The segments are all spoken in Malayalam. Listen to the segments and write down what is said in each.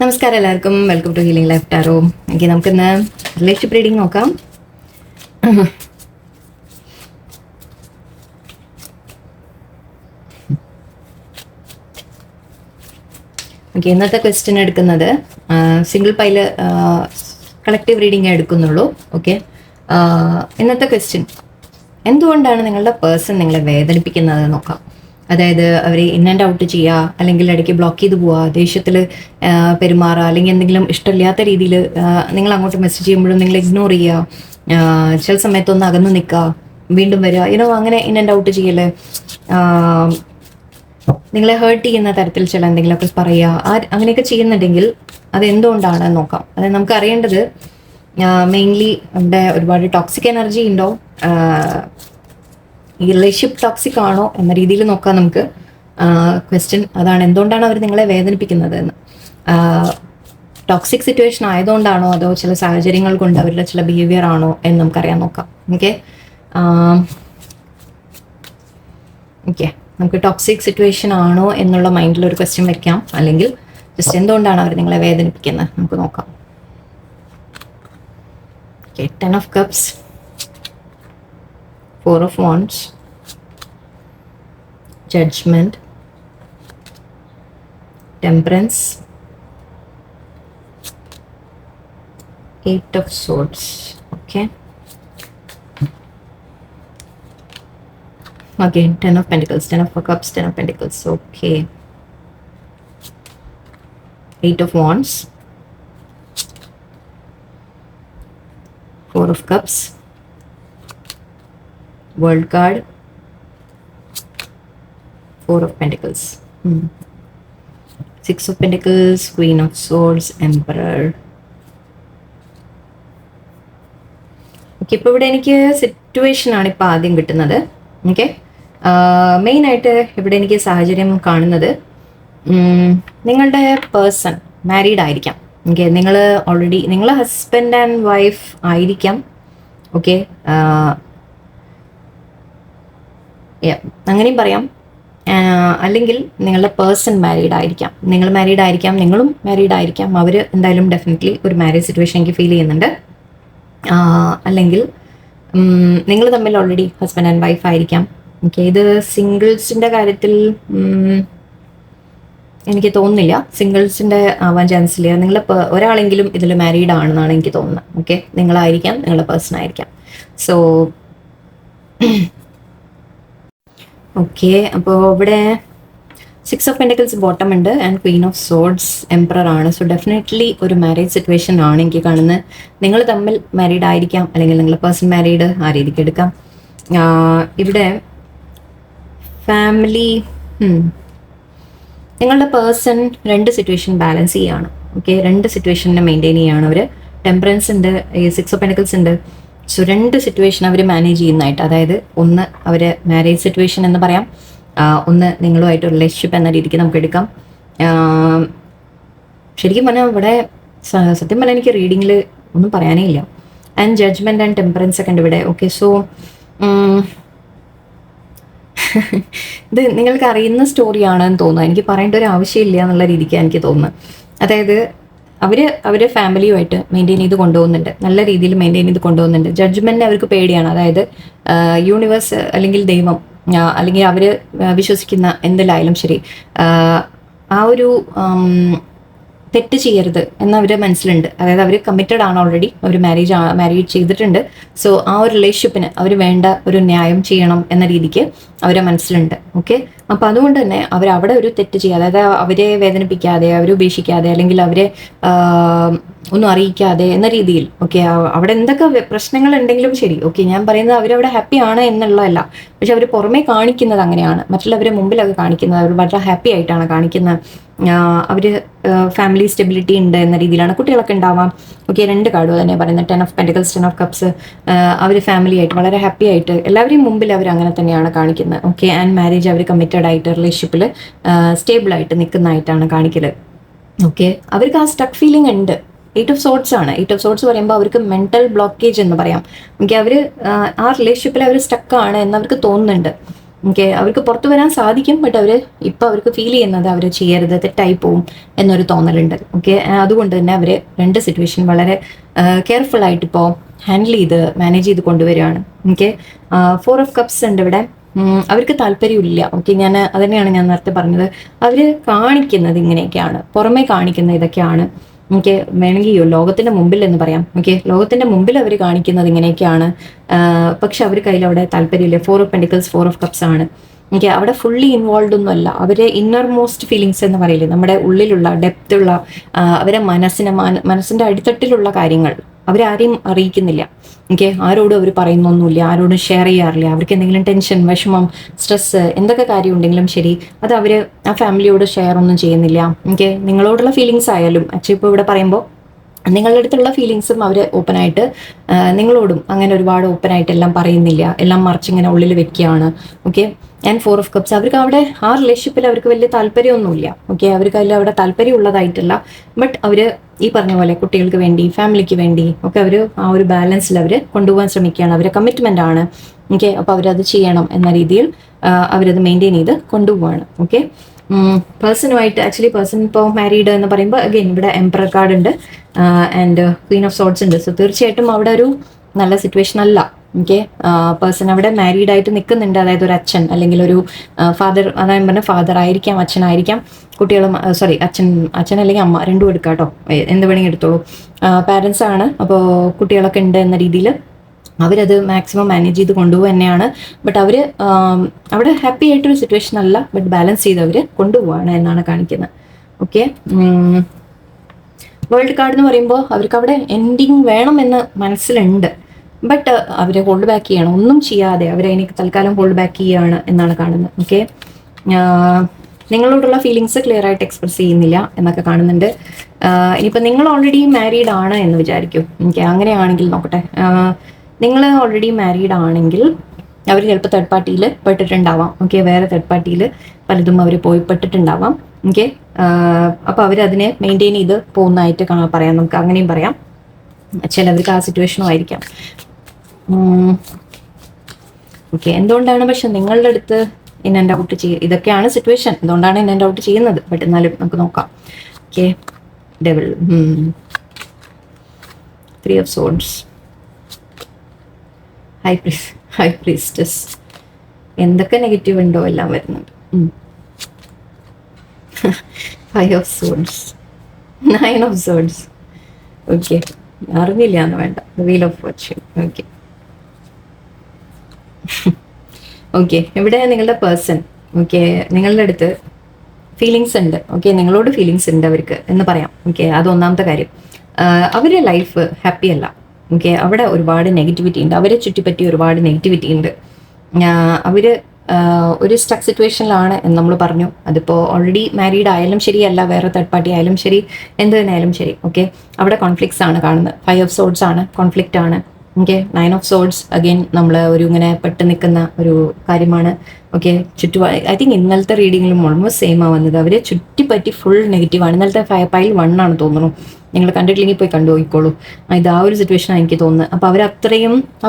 നമസ്കാരം എല്ലാവർക്കും, welcome to healing life tarot. Okay, നമുക്കിന്ന് റിലേഷൻഷിപ്പ് റീഡിംഗ് നോക്കാം. ഓക്കെ, ഇന്നത്തെ ക്വസ്റ്റ്യൻ എടുക്കുന്നത് സിംഗിൾ പൈല് കളക്റ്റീവ് റീഡിംഗ് എടുക്കുന്നുള്ളൂ. ഓക്കെ, ഇന്നത്തെ ക്വസ്റ്റ്യൻ, എന്തുകൊണ്ടാണ് നിങ്ങളുടെ പേഴ്സൺ നിങ്ങളെ വേദനിപ്പിക്കുന്നത് നോക്കാം. അതായത് അവർ ഇൻ ആൻഡ് ഔട്ട് ചെയ്യുക, അല്ലെങ്കിൽ ഇടയ്ക്ക് ബ്ലോക്ക് ചെയ്ത് പോവുക, ദേഷ്യത്തിൽ പെരുമാറുക, അല്ലെങ്കിൽ എന്തെങ്കിലും ഇഷ്ടമില്ലാത്ത രീതിയിൽ നിങ്ങൾ അങ്ങോട്ട് മെസ്സേജ് ചെയ്യുമ്പോഴും നിങ്ങൾ ഇഗ്നോർ ചെയ്യുക, ചില സമയത്തൊന്ന് അകന്ന് നിൽക്കുക, വീണ്ടും വരിക, അങ്ങനെ ഇൻ ആൻഡ് ഔട്ട് ചെയ്യൽ, നിങ്ങളെ ഹേർട്ട് ചെയ്യുന്ന തരത്തിൽ ചില എന്തെങ്കിലുമൊക്കെ പറയുക, അങ്ങനെയൊക്കെ ചെയ്യുന്നുണ്ടെങ്കിൽ അത് എന്തുകൊണ്ടാണ് നോക്കാം. അതായത് നമുക്ക് അറിയേണ്ടത് മെയിൻലി അവിടെ ഒരുപാട് ടോക്സിക് എനർജി ഉണ്ടോ, ഈ റിലേഷൻഷിപ്പ് ടോക്സിക് ആണോ എന്ന രീതിയിൽ നോക്കാം നമുക്ക്. ക്വസ്റ്റ്യൻ അതാണ്, എന്തുകൊണ്ടാണ് അവർ നിങ്ങളെ വേദനിപ്പിക്കുന്നത് എന്ന്. ടോക്സിക് സിറ്റുവേഷൻ ആയതുകൊണ്ടാണോ അതോ ചില സാഹചര്യങ്ങൾ കൊണ്ട് അവരുടെ ചില ബിഹേവിയർ ആണോ എന്ന് നമുക്കറിയാൻ നോക്കാം. ഓക്കെ, നമുക്ക് ടോക്സിക് സിറ്റുവേഷൻ ആണോ എന്നുള്ള മൈൻഡിൽ ഒരു ക്വസ്റ്റ്യൻ വെക്കാം, അല്ലെങ്കിൽ ജസ്റ്റ് എന്തുകൊണ്ടാണ് അവർ നിങ്ങളെ വേദനിപ്പിക്കുന്നത് നമുക്ക് നോക്കാം. Okay, 10 of Cups, 4 of Wands, Judgment, Temperance, 8 of Swords. Okay, again 10 of Pentacles, 10 of Cups, 10 of Pentacles. Okay, 8 of Wands, 4 of Cups, World card, 4 of Pentacles, 6 of Pentacles, Queen of Swords, Emperor. Okay, ഇപ്പോൾ ഇവിടെ എനിക്ക് സിറ്റുവേഷൻ ആണ് ഇപ്പോൾ ആദ്യം കിട്ടുന്നത്. ഓക്കെ, മെയിനായിട്ട് ഇവിടെ എനിക്ക് സാഹചര്യം കാണുന്നത്, നിങ്ങളുടെ പേഴ്സൺ മാരീഡ് ആയിരിക്കാം. ഓക്കെ, നിങ്ങൾ ഓൾറെഡി നിങ്ങൾ ഹസ്ബൻഡ് ആൻഡ് വൈഫ് ആയിരിക്കാം. ഓക്കെ, അങ്ങനെയും പറയാം. അല്ലെങ്കിൽ നിങ്ങളുടെ പേഴ്സൺ മാരീഡ് ആയിരിക്കാം, നിങ്ങൾ മാരീഡ് ആയിരിക്കാം, നിങ്ങളും മാരീഡ് ആയിരിക്കാം. അവർ എന്തായാലും ഡെഫിനറ്റ്ലി ഒരു മാരേജ് സിറ്റുവേഷൻ എനിക്ക് ഫീൽ ചെയ്യുന്നുണ്ട്. അല്ലെങ്കിൽ നിങ്ങൾ തമ്മിൽ ഓൾറെഡി ഹസ്ബൻഡ് ആൻഡ് വൈഫ് ആയിരിക്കാം. ഓക്കെ, ഇത് സിംഗിൾസിൻ്റെ കാര്യത്തിൽ എനിക്ക് തോന്നുന്നില്ല, സിംഗിൾസിൻ്റെ ആവാൻ ചാൻസ് ഇല്ല. നിങ്ങൾ ഒരാളെങ്കിലും ഇതിൽ മാരീഡ് ആണെന്നാണ് എനിക്ക് തോന്നുന്നത്. ഓക്കെ, നിങ്ങളായിരിക്കാം, നിങ്ങളുടെ പേഴ്സൺ ആയിരിക്കാം. സോ ഓക്കെ, അപ്പോൾ ഇവിടെ 6 of Pentacles ബോട്ടം ഉണ്ട് and Queen of Swords Emperor ആണ്. സോ ഡെഫിനറ്റ്ലി ഒരു മാരേജ് സിറ്റുവേഷൻ ആണ് എനിക്ക് കാണുന്നത്. നിങ്ങൾ തമ്മിൽ മാരീഡ് ആയിരിക്കാം, അല്ലെങ്കിൽ നിങ്ങളുടെ പേഴ്സൺ മാരീഡ്, ആ രീതിക്ക് എടുക്കാം. ഇവിടെ ഫാമിലി, നിങ്ങളുടെ പേഴ്സൺ രണ്ട് സിറ്റുവേഷൻ ബാലൻസ് ചെയ്യുകയാണ്. ഓക്കെ, രണ്ട് സിറ്റുവേഷനെ മെയിൻറ്റെയിൻ ചെയ്യുകയാണ് അവർ. ടെമ്പറൻസ് ഉണ്ട്, 6 of Pentacles ഉണ്ട്. സോ രണ്ട് സിറ്റുവേഷൻ അവർ മാനേജ് ചെയ്യുന്നതായിട്ട്, അതായത് ഒന്ന് അവർ മാരേജ് സിറ്റുവേഷൻ എന്ന് പറയാം, ഒന്ന് നിങ്ങളുമായിട്ട് റിലേഷൻഷിപ്പ് എന്ന രീതിക്ക് നമുക്ക് എടുക്കാം. ശരിക്കും പറഞ്ഞാൽ ഇവിടെ സത്യം പറഞ്ഞാൽ എനിക്ക് റീഡിങ്ങിൽ ഒന്നും പറയാനേ ഇല്ല. ആൻഡ് ജഡ്ജ്മെൻറ്റ് ആൻഡ് ടെമ്പറൻസ് ഒക്കെ ഉണ്ട് ഇവിടെ. ഓക്കെ, സോ ഇത് നിങ്ങൾക്ക് അറിയുന്ന സ്റ്റോറിയാണെന്ന് തോന്നുന്നു. എനിക്ക് പറയേണ്ട ഒരു ആവശ്യമില്ല എന്നുള്ള രീതിക്കാണ് എനിക്ക് തോന്നുന്നത്. അതായത് അവർ ഫാമിലിയുമായിട്ട് മെയിൻറ്റെയിൻ ചെയ്ത് കൊണ്ടുപോകുന്നുണ്ട്, നല്ല രീതിയിൽ മെയിൻറ്റെയിൻ ചെയ്ത് കൊണ്ടുപോകുന്നുണ്ട്. ജഡ്ജ്മെൻറ്റ് അവർക്ക് പേടിയാണ്. അതായത് യൂണിവേഴ്സ് അല്ലെങ്കിൽ ദൈവം, അല്ലെങ്കിൽ അവർ വിശ്വസിക്കുന്ന എന്തിലായാലും ശരി, ആ ഒരു തെറ്റ് ചെയ്യരുത് എന്നവരുടെ മനസ്സിലുണ്ട്. അതായത് അവർ കമ്മിറ്റഡ് ആണ്, ഓൾറെഡി അവർ മാരേജ് ചെയ്തിട്ടുണ്ട്. സോ ആ ഒരു റിലേഷൻഷിപ്പിന് അവർ വേണ്ട ഒരു ന്യായം ചെയ്യണം എന്ന രീതിക്ക് അവരെ മനസ്സിലുണ്ട്. ഓക്കെ, അപ്പം അതുകൊണ്ട് തന്നെ അവിടെ ഒരു തെറ്റ് ചെയ്യാതെ, അതായത് അവരെ വേദനിപ്പിക്കാതെ, അവരെ ഉപേക്ഷിക്കാതെ, അല്ലെങ്കിൽ അവരെ ഒന്നും അറിയിക്കാതെ എന്ന രീതിയിൽ. ഓക്കെ, അവിടെ എന്തൊക്കെ പ്രശ്നങ്ങൾ ഉണ്ടെങ്കിലും ശരി, ഓക്കെ, ഞാൻ പറയുന്നത് അവരവിടെ ഹാപ്പി ആണ് എന്നുള്ളതല്ല, പക്ഷെ അവർ പുറമേ കാണിക്കുന്നത് അങ്ങനെയാണ്, മറ്റുള്ളവരെ മുമ്പിലൊക്കെ കാണിക്കുന്നത് അവർ വളരെ ഹാപ്പി ആയിട്ടാണ് കാണിക്കുന്നത്. അവർ ഫാമിലി സ്റ്റെബിലിറ്റി ഉണ്ട് എന്ന രീതിയിലാണ്. കുട്ടികളൊക്കെ ഉണ്ടാവാം. ഓക്കെ, രണ്ട് കാർഡും തന്നെ പറയുന്നത്, 10 of Pentacles, 10 of Cups. അവർ ഫാമിലി ആയിട്ട് വളരെ ഹാപ്പി ആയിട്ട് എല്ലാവരെയും മുമ്പിൽ അവർ അങ്ങനെ തന്നെയാണ് കാണിക്കുന്നത്. ഓക്കെ, ആൻഡ് മാരേജ് അവർ കമ്മിറ്റഡ് ആയിട്ട് റിലേഷൻഷിപ്പിൽ സ്റ്റേബിൾ ആയിട്ട് നിൽക്കുന്നതായിട്ടാണ് കാണിക്കല്. ഓക്കെ, അവർക്ക് ആ സ്റ്റക്ക് ഫീലിംഗ് ഉണ്ട്. 8 of Swords ആണ്. 8 of Swords പറയുമ്പോൾ അവർക്ക് മെന്റൽ ബ്ലോക്കേജ് എന്ന് പറയാം. ഓക്കെ, അവർ ആ റിലേഷൻഷിപ്പിൽ അവർ സ്റ്റക്കാണ് എന്നവർക്ക് തോന്നുന്നുണ്ട്. ഓക്കെ, അവർക്ക് പുറത്തു വരാൻ സാധിക്കും, ബട്ട് അവർക്ക് ഫീൽ ചെയ്യുന്നത് അവർ ചെയ്യരുത്, തെറ്റായി പോവും എന്നൊരു തോന്നലുണ്ട്. ഓക്കെ, അതുകൊണ്ട് തന്നെ അവർ രണ്ട് സിറ്റുവേഷൻ വളരെ കെയർഫുൾ ആയിട്ട് ഇപ്പോൾ ഹാൻഡിൽ ചെയ്ത് മാനേജ് ചെയ്ത് കൊണ്ടുവരികയാണ്. ഓക്കെ, 4 ഓഫ് കപ്സ് ഉണ്ട് ഇവിടെ. അവർക്ക് താല്പര്യമില്ല. ഓക്കെ, അതന്നെയാണ് ഞാൻ നേരത്തെ പറഞ്ഞത്. അവർ കാണിക്കുന്നത് ഇങ്ങനെയൊക്കെയാണ്, പുറമേ കാണിക്കുന്ന ഇതൊക്കെയാണ്. ഓക്കെ, വേണമെങ്കിൽ ലോകത്തിന്റെ മുമ്പിൽ എന്ന് പറയാം. ഓക്കെ, ലോകത്തിന്റെ മുമ്പിൽ അവർ കാണിക്കുന്നത് ഇങ്ങനെയൊക്കെയാണ്, പക്ഷെ അവർ കയ്യിൽ അവിടെ താല്പര്യമില്ല. 4 ഓഫ് പെൻഡിക്കിൾസ് 4 ഓഫ് കപ്സ് ആണ്. ഓക്കെ, അവിടെ ഫുള്ളി ഇൻവോൾവ് ഒന്നും അല്ല. അവരെ ഇന്നർ മോസ്റ്റ് ഫീലിങ്സ് എന്ന് പറയില്ലേ, നമ്മുടെ ഉള്ളിലുള്ള ഡെപ്തുള്ള അവരെ മനസ്സിന്റെ അടിത്തട്ടിലുള്ള കാര്യങ്ങൾ അവരാരെയും അറിയിക്കുന്നില്ല. ഓക്കെ, ആരോടും അവർ പറയുന്നൊന്നുമില്ല, ആരോടും ഷെയർ ചെയ്യാറില്ല. അവർക്ക് എന്തെങ്കിലും ടെൻഷൻ, വിഷമം, സ്ട്രെസ് എന്തൊക്കെ കാര്യം ഉണ്ടെങ്കിലും ശരി, അത് അവർ ആ ഫാമിലിയോട് ഷെയർ ഒന്നും ചെയ്യുന്നില്ല. ഓക്കെ, നിങ്ങളോടുള്ള ഫീലിങ്സ് ആയാലും ആക്ച്വലി ഇപ്പോൾ ഇവിടെ പറയുമ്പോൾ നിങ്ങളുടെ അടുത്തുള്ള ഫീലിങ്സും അവർ ഓപ്പണായിട്ട് നിങ്ങളോടും അങ്ങനെ ഒരുപാട് ഓപ്പണായിട്ട് എല്ലാം പറയുന്നില്ല, എല്ലാം മറിച്ചിങ്ങനെ ഉള്ളിൽ വെക്കുകയാണ്. ഓക്കെ, ആൻഡ് 4 ഓഫ് കപ്സ് അവർക്ക് അവിടെ ആ റിലേഷൻഷിപ്പിൽ അവർക്ക് വലിയ താല്പര്യമൊന്നുമില്ല. ഓക്കെ, അവർക്ക് അതിൽ അവിടെ താല്പര്യം ഉള്ളതായിട്ടല്ല, ബട്ട് അവർ ഈ പറഞ്ഞ പോലെ കുട്ടികൾക്ക് വേണ്ടി, ഫാമിലിക്ക് വേണ്ടി ഒക്കെ അവർ ആ ഒരു ബാലൻസിൽ അവർ കൊണ്ടുപോകാൻ ശ്രമിക്കുകയാണ്. അവരെ കമ്മിറ്റ്മെന്റ് ആണ്. ഓക്കെ, അപ്പോൾ അവരത് ചെയ്യണം എന്ന രീതിയിൽ അവരത് മെയിൻറ്റെയിൻ ചെയ്ത് കൊണ്ടുപോവാണ്. ഓക്കെ, പേഴ്സണുമായിട്ട് ആക്ച്വലി പേഴ്സൺ ഇപ്പോൾ മാരീഡ് എന്ന് പറയുമ്പോൾ അഗെയിൻ ഇവിടെ എംപറർ കാർഡ് ഉണ്ട് ആൻഡ് ക്വീൻ ഓഫ് സോർട്സ് ഉണ്ട്. സോ തീർച്ചയായിട്ടും അവിടെ ഒരു നല്ല സിറ്റുവേഷൻ അല്ല. ഓക്കെ, പേഴ്സൺ അവിടെ മാരീഡ് ആയിട്ട് നിൽക്കുന്നുണ്ട്. അതായത് ഒരു അച്ഛൻ അല്ലെങ്കിൽ ഒരു ഫാദർ, അതായത് പറഞ്ഞ ഫാദർ ആയിരിക്കാം, അച്ഛനായിരിക്കാം, കുട്ടികളും അച്ഛൻ അല്ലെങ്കിൽ അമ്മ രണ്ടും എടുക്കാം കേട്ടോ, എന്ത് വേണമെങ്കിൽ എടുത്തോളൂ. പാരൻസ് ആണ്, അപ്പോൾ കുട്ടികളൊക്കെ ഉണ്ട് എന്ന രീതിയിൽ അവരത് മാക്സിമം മാനേജ് ചെയ്ത് കൊണ്ടുപോകുക തന്നെയാണ്. ബട്ട് അവർ അവിടെ ഹാപ്പി ആയിട്ടൊരു സിറ്റുവേഷൻ അല്ല, ബട്ട് ബാലൻസ് ചെയ്ത് അവർ കൊണ്ടുപോവാണ് എന്നാണ് കാണിക്കുന്നത്. ഓക്കെ, വേൾഡ് കാർഡ് എന്ന് പറയുമ്പോൾ അവർക്ക് അവിടെ എൻഡിങ് വേണമെന്ന് മനസ്സിലുണ്ട്, ബട്ട് അവരെ ഹോൾഡ് ബാക്ക് ചെയ്യണം, ഒന്നും ചെയ്യാതെ അവരതിനെ തൽക്കാലം ഹോൾഡ് ബാക്ക് ചെയ്യുകയാണ് എന്നാണ് കാണുന്നത്. ഓക്കെ, നിങ്ങളോടുള്ള ഫീലിങ്സ് ക്ലിയർ ആയിട്ട് എക്സ്പ്രസ് ചെയ്യുന്നില്ല എന്നൊക്കെ കാണുന്നുണ്ട്. ഇനിയിപ്പോൾ നിങ്ങൾ ഓൾറെഡി മാരീഡ് ആണ് എന്ന് വിചാരിക്കും. ഓക്കെ, അങ്ങനെയാണെങ്കിൽ നോക്കട്ടെ, നിങ്ങൾ ഓൾറെഡി മാരീഡ് ആണെങ്കിൽ അവർ ചിലപ്പോൾ തേർഡ് പാർട്ടിയിൽ പെട്ടിട്ടുണ്ടാവാം. ഓക്കെ, വേറെ തേർഡ് പാർട്ടിയിൽ പലതും അവർ പോയി പെട്ടിട്ടുണ്ടാവാം. ഓക്കെ, അപ്പോൾ അവരതിനെ മെയിൻറ്റെയിൻ ചെയ്ത് പോകുന്നതായിട്ട് പറയാം, നമുക്ക് അങ്ങനെയും പറയാം. ചിലവർക്ക് ആ സിറ്റുവേഷനും ആയിരിക്കാം. ഓക്കെ, എന്തുകൊണ്ടാണ് പക്ഷെ നിങ്ങളുടെ അടുത്ത് ഇൻ ആൻഡ് ഔട്ട് ഇതൊക്കെയാണ് സിറ്റുവേഷൻ, എന്തുകൊണ്ടാണ് ഇൻ ആൻഡ് ഔട്ട് ചെയ്യുന്നത്? ബട്ട് എന്നാലും നമുക്ക് നോക്കാം. Okay, devil, 3 of swords, high priestess, എന്തൊക്കെ നെഗറ്റീവ് ഉണ്ടോ എല്ലാം വരുന്നുണ്ട്. 5 of swords, 9 of swords. Okay, അറിഞ്ഞില്ല എന്ന് വേണ്ട, wheel of Fortune. Okay, okay, ഇവിടെ നിങ്ങളുടെ പേഴ്സൺ, ഓക്കെ, നിങ്ങളുടെ അടുത്ത് ഫീലിങ്സ് ഉണ്ട്. ഓക്കെ, നിങ്ങളോട് ഫീലിങ്സ് ഉണ്ട് അവർക്ക് എന്ന് പറയാം. ഓക്കെ, അത് ഒന്നാമത്തെ കാര്യം. അവരുടെ ലൈഫ് ഹാപ്പി അല്ല. ഓക്കെ, അവിടെ ഒരുപാട് നെഗറ്റിവിറ്റി ഉണ്ട്, അവരെ ചുറ്റിപ്പറ്റി ഒരുപാട് നെഗറ്റിവിറ്റി ഉണ്ട്. അവർ ഒരു സ്റ്റക്ക് സിറ്റുവേഷനിലാണ് എന്ന് നമ്മൾ പറഞ്ഞു. അതിപ്പോൾ ഓൾറെഡി മാരീഡ് ആയാലും ശരിയല്ല, വേറെ തേർഡ് പാർട്ടി ആയാലും ശരി, എന്ത് തന്നെ ആയാലും ശരി. ഓക്കെ, അവിടെ കോൺഫ്ലിക്ട്സ് ആണ് കാണുന്നത്. 5 ഓഫ് സോർഡ്സ് ആണ്, കോൺഫ്ലിക്റ്റ് ആണ്. ഓക്കെ, 9 ഓഫ് സോർഡ്സ് അഗെയിൻ നമ്മൾ ഒരു ഇങ്ങനെ പെട്ട് നിൽക്കുന്ന ഒരു കാര്യമാണ്. ഓക്കെ, ഐ തിങ്ക് ഇന്നലത്തെ റീഡിങ്ങിലും ഓൾമോസ്റ്റ് സെയിം ആ വന്നത്. അവരെ ചുറ്റിപ്പറ്റി ഫുൾ നെഗറ്റീവാണ്. ഇന്നലത്തെ പൈൽ 1 ആണ് തോന്നുന്നു, നിങ്ങൾ കണ്ടിട്ടില്ലെങ്കിൽ പോയി കണ്ടു നോക്കിക്കോളൂ. ഇത് ആ ഒരു സിറ്റുവേഷനാണ് എനിക്ക് തോന്നുന്നത്. അപ്പോൾ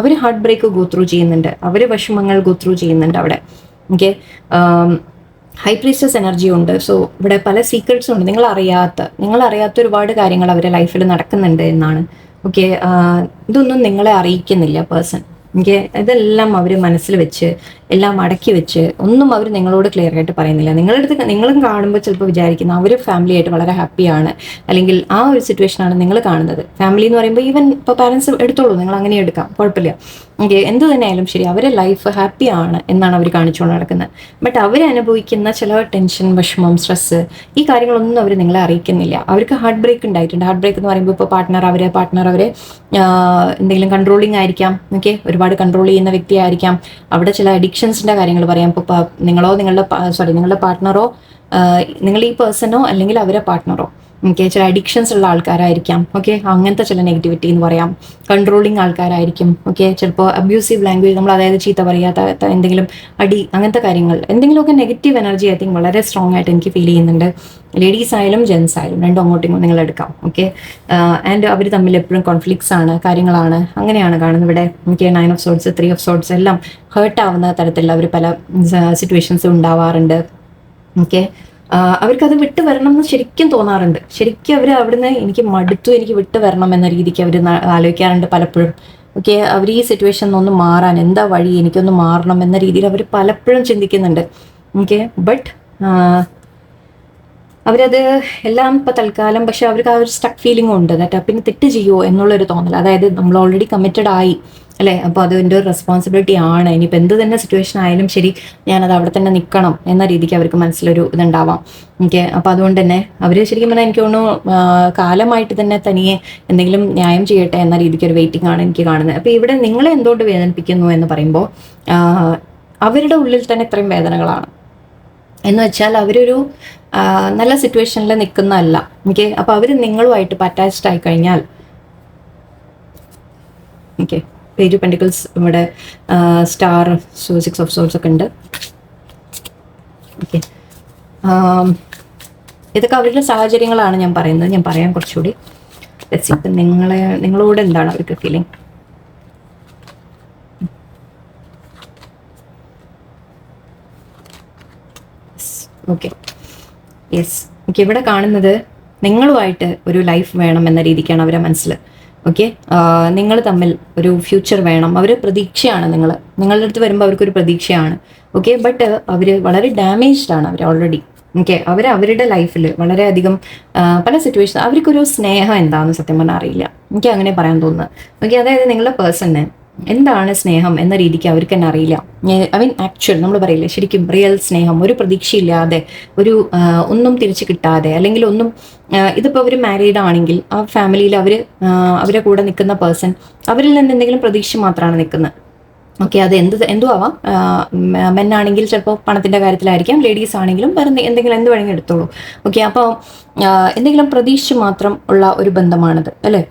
അവർ ഹാർട്ട് ബ്രേക്ക് ഗോ ത്രൂ ചെയ്യുന്നുണ്ട്, അവർ വിഷമങ്ങൾ ഗോ ത്രൂ ചെയ്യുന്നുണ്ട് അവിടെ. ഓക്കെ, ഹൈ പ്രീസ്റ്റസ് എനർജി ഉണ്ട്. സോ ഇവിടെ പല സീക്രട്സും ഉണ്ട്, നിങ്ങളറിയാത്ത ഒരുപാട് കാര്യങ്ങൾ അവരുടെ ലൈഫിൽ നടക്കുന്നുണ്ട് എന്നാണ്. ഓക്കെ, ഇതൊന്നും നിങ്ങളെ അറിയിക്കുന്നില്ല പേഴ്സൺ. ഓക്കെ, ഇതെല്ലാം അവർ മനസ്സിൽ വെച്ച് എല്ലാം അടക്കി വെച്ച് ഒന്നും അവർ നിങ്ങളോട് ക്ലിയർ ആയിട്ട് പറയുന്നില്ല. നിങ്ങളും കാണുമ്പോൾ ചിലപ്പോൾ വിചാരിക്കുന്നു അവർ ഫാമിലി ആയിട്ട് വളരെ ഹാപ്പിയാണ്, അല്ലെങ്കിൽ ആ ഒരു സിറ്റുവേഷനാണ് നിങ്ങൾ കാണുന്നത്. ഫാമിലി എന്ന് പറയുമ്പോൾ ഈവൻ ഇപ്പോൾ പാരൻസ് എടുത്തോളൂ, നിങ്ങൾ അങ്ങനെ എടുക്കാം, കുഴപ്പമില്ല. ഓക്കെ, എന്ത് തന്നെയായാലും ശരി, അവരുടെ ലൈഫ് ഹാപ്പിയാണ് എന്നാണ് അവർ കാണിച്ചുകൊണ്ട് നടക്കുന്നത്. ബട്ട് അവരനുഭവിക്കുന്ന ചില ടെൻഷൻ, വിഷമം, സ്ട്രെസ്, ഈ കാര്യങ്ങളൊന്നും അവർ നിങ്ങളെ അറിയിക്കുന്നില്ല. അവർക്ക് ഹാർട്ട് ബ്രേക്ക് ഉണ്ടായിട്ടുണ്ട്. ഹാർട്ട് ബ്രേക്ക് എന്ന് പറയുമ്പോൾ ഇപ്പോൾ പാർട്ട്ണർ അവരെ എന്തെങ്കിലും കൺട്രോളിങ് ആയിരിക്കാം. ഓക്കെ, ഒരുപാട് കൺട്രോൾ ചെയ്യുന്ന വ്യക്തിയായിരിക്കാം. അവിടെ ചില അഡിക്ഷൻസിൻ്റെ കാര്യങ്ങൾ പറയാം. ഇപ്പോൾ നിങ്ങളുടെ പാർട്ട്ണറോ, നിങ്ങൾ ഈ പേഴ്സണോ അല്ലെങ്കിൽ അവരെ പാർട്ട്ണറോ, ഓക്കെ, ചില അഡിക്ഷൻസ് ഉള്ള ആൾക്കാരായിരിക്കാം. ഓക്കെ, അങ്ങനത്തെ ചില നെഗറ്റിവിറ്റി എന്ന് പറയാം. കൺട്രോളിങ് ആൾക്കാരായിരിക്കും. ഓക്കെ, ചിലപ്പോൾ അബ്യൂസീവ് ലാംഗ്വേജ്, നമ്മൾ അതായത് ചീത്ത പറയാത്ത എന്തെങ്കിലും അടി, അങ്ങനത്തെ കാര്യങ്ങൾ, എന്തെങ്കിലുമൊക്കെ നെഗറ്റീവ് എനർജി ഐ തിങ്ക് വളരെ സ്ട്രോങ് ആയിട്ട് എനിക്ക് ഫീൽ ചെയ്യുന്നുണ്ട്. ലേഡീസ് ആയാലും ജെൻസ് ആയാലും രണ്ടും അങ്ങോട്ടും നിങ്ങൾ എടുക്കാം. ഓക്കെ, ആൻഡ് അവർ തമ്മിൽ എപ്പോഴും കോൺഫ്ലിക്ട്സ് ആണ്, കാര്യങ്ങളാണ്, അങ്ങനെയാണ് കാണുന്നത് ഇവിടെ. എനിക്ക് 9 ഓഫ് സോർട്സ്, 3 ഓഫ് സോർട്സ് എല്ലാം ഹേർട്ട് ആവുന്ന തരത്തിൽ അവർ പല സിറ്റുവേഷൻസ് ഉണ്ടാവാറുണ്ട്. ഓക്കെ, അവർക്കത് വിട്ട് വരണം എന്ന് ശരിക്കും തോന്നാറുണ്ട്. ശരിക്കും അവർ അവിടുന്ന് എനിക്ക് മടുത്തു, എനിക്ക് വിട്ട് വരണം എന്ന രീതിക്ക് അവർ ആലോചിക്കാറുണ്ട് പലപ്പോഴും. ഓക്കെ, അവർ ഈ സിറ്റുവേഷൻ ഒന്ന് മാറാൻ എന്താ വഴി, എനിക്കൊന്ന് മാറണം എന്ന രീതിയിൽ അവർ പലപ്പോഴും ചിന്തിക്കുന്നുണ്ട്. ഓക്കെ, ബട്ട് അവരത് എല്ലാം ഇപ്പം തൽക്കാലം, പക്ഷെ അവർക്ക് ആ ഒരു സ്റ്റക്ക് ഫീലിംഗും ഉണ്ട്. ദാറ്റ് പിന്നെ തെറ്റ് ചെയ്യുമോ എന്നുള്ളൊരു തോന്നൽ. അതായത് നമ്മൾ ഓൾറെഡി കമ്മിറ്റഡ് ആയി അല്ലേ, അപ്പോൾ അത് എൻ്റെ ഒരു റെസ്പോൺസിബിലിറ്റി ആണ്. ഇനിയിപ്പോൾ എന്ത് തന്നെ സിറ്റുവേഷൻ ആയാലും ശരി, ഞാനത് അവിടെ തന്നെ നിൽക്കണം എന്ന രീതിക്ക് അവർക്ക് മനസ്സിലൊരു ഇതുണ്ടാവാം. ഓക്കെ, അപ്പോൾ അതുകൊണ്ട് തന്നെ അവർ ശരിക്കും പറഞ്ഞാൽ എനിക്ക് തോന്നുന്നു കാലമായിട്ട് തന്നെ തനിയെ എന്തെങ്കിലും ന്യായം ചെയ്യട്ടെ എന്ന രീതിക്ക് ഒരു വെയിറ്റിംഗ് ആണ് എനിക്ക് കാണുന്നത്. അപ്പോൾ ഇവിടെ നിങ്ങളെ എന്തുകൊണ്ട് വേദനിപ്പിക്കുന്നു എന്ന് പറയുമ്പോൾ അവരുടെ ഉള്ളിൽ തന്നെ ഇത്രയും വേദനകളാണ് എന്ന് വെച്ചാൽ അവരൊരു നല്ല സിറ്റുവേഷനിൽ നിൽക്കുന്നതല്ല. ഓക്കെ, അപ്പോൾ അവർ നിങ്ങളുമായിട്ട് അറ്റാച്ച്ഡ് ആയി കഴിഞ്ഞാൽ, ഓക്കെ, പേജ് ഓഫ് പെന്റിക്കിൾസ് ഇവിടെ സ്റ്റാർ, 6 ഓഫ് സോർട്സ് ഒക്കെ ഉണ്ട്. ഓക്കെ, ഇതൊക്കെ അവരുടെ സാഹചര്യങ്ങളാണ് ഞാൻ പറയുന്നത്. ഞാൻ പറയാൻ കുറച്ചുകൂടി ഇപ്പം നിങ്ങളോട് എന്താണ് അവർക്ക് ഫീലിംഗ്. Okay, yes. ഓക്കെ, ഇവിടെ കാണുന്നത് നിങ്ങളുമായിട്ട് ഒരു ലൈഫ് വേണം എന്ന രീതിക്കാണ് അവരെ മനസ്സിൽ. ഓക്കെ, നിങ്ങൾ തമ്മിൽ ഒരു ഫ്യൂച്ചർ വേണം. അവർ പ്രതീക്ഷയാണ്, നിങ്ങളുടെ അടുത്ത് വരുമ്പോൾ അവർക്കൊരു പ്രതീക്ഷയാണ്. ഓക്കെ, ബട്ട് അവർ വളരെ ഡാമേജ്ഡ് ആണ് അവർ ഓൾറെഡി. ഓക്കെ, അവരുടെ ലൈഫിൽ വളരെയധികം പല സിറ്റുവേഷൻ, അവർക്കൊരു സ്നേഹം എന്താണെന്ന് സത്യം പറഞ്ഞാൽ അറിയില്ല. എനിക്ക് അങ്ങനെ പറയാൻ തോന്നുന്നത്. ഓക്കെ, അതായത് നിങ്ങളുടെ പേഴ്സണ് എന്താണ് സ്നേഹം എന്ന രീതിക്ക് അവർക്ക് തന്നെ അറിയില്ല. ഐ മീൻ ആക്ച്വൽ നമ്മൾ പറയില്ലേ, ശരിക്കും റിയൽ സ്നേഹം, ഒരു പ്രതീക്ഷയില്ലാതെ, ഒരു ഒന്നും തിരിച്ചു കിട്ടാതെ, അല്ലെങ്കിൽ ഒന്നും ഇതിപ്പോൾ അവർ മാരീഡ് ആണെങ്കിൽ ആ ഫാമിലിയിൽ അവരെ കൂടെ നിൽക്കുന്ന പേഴ്സൺ അവരിൽ നിന്ന് എന്തെങ്കിലും പ്രതീക്ഷ മാത്രമാണ് നിൽക്കുന്നത്. ഓക്കെ, അത് എന്തു ആവാം. മെന്നാണെങ്കിൽ ചിലപ്പോൾ പണത്തിൻ്റെ കാര്യത്തിലായിരിക്കാം, ലേഡീസ് ആണെങ്കിലും വേറെ എന്തെങ്കിലും എന്ത് വേണമെങ്കിലും എടുത്തോളൂ. ഓക്കെ, അപ്പോൾ എന്തെങ്കിലും പ്രതീക്ഷ മാത്രം ഉള്ള ഒരു ബന്ധമാണത് അല്ലേ.